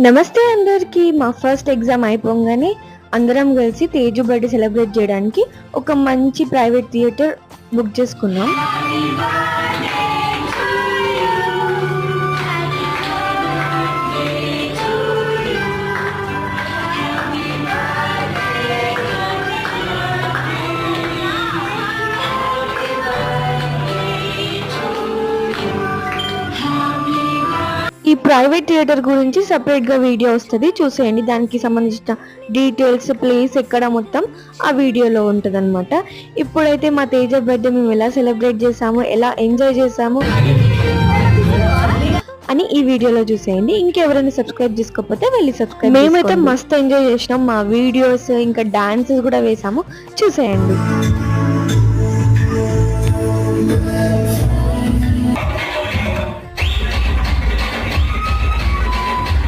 నమస్తే అందరికి. మా ఫస్ట్ ఎగ్జామ్ అయిపోగానే అందరం కలిసి తేజు బర్త్డే సెలబ్రేట్ చేయడానికి ఒక మంచి ప్రైవేట్ థియేటర్ బుక్ చేసుకున్నాం. ఈ ప్రైవేట్ థియేటర్ గురించి సపరేట్గా వీడియో వస్తుంది, చూసేయండి. దానికి సంబంధించిన డీటెయిల్స్, ప్లేస్ ఎక్కడ, మొత్తం ఆ వీడియోలో ఉంటుంది అనమాట. ఇప్పుడైతే మా తేజ బర్త్డే మేము ఎలా సెలబ్రేట్ చేసాము, ఎలా ఎంజాయ్ చేసాము అని ఈ వీడియోలో చూసేయండి. ఇంకెవరైనా సబ్స్క్రైబ్ చేసుకోకపోతే వెళ్ళి సబ్స్క్రైబ్. మేమైతే మస్తు ఎంజాయ్ చేసినాం. మా వీడియోస్ ఇంకా డాన్సెస్ కూడా వేసాము, చూసేయండి.